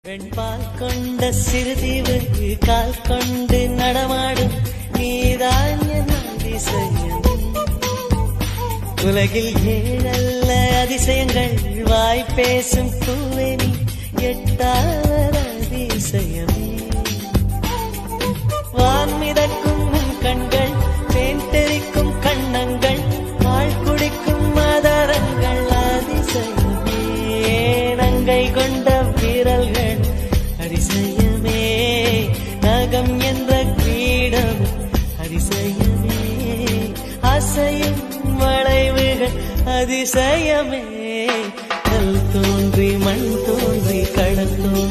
வெண்பால் கொண்ட சிறுதீவு கால் கொண்டு நடமாடும் நீதான் என் அதிசயம். உலகில் ஏழல்ல அதிசயங்கள் வாய் பேசும் பூவேனி எட்டாவது அதிசயமே. வான் மிதக்கும் கண்கள் தேன் தெறிக்கும் கண்ணங்கள் பால் குடிக்கும் மதரங்கள் அதிசயமே. நங்கை கொண்ட வீரல்கள் அதிசயமே. நகம் என்ற கிரீடம் அதிசயமே. அசையும் வளைவுகள் அதிசயமே. கல் தோன்றி மண் தோன்றி கடல் தோன்றி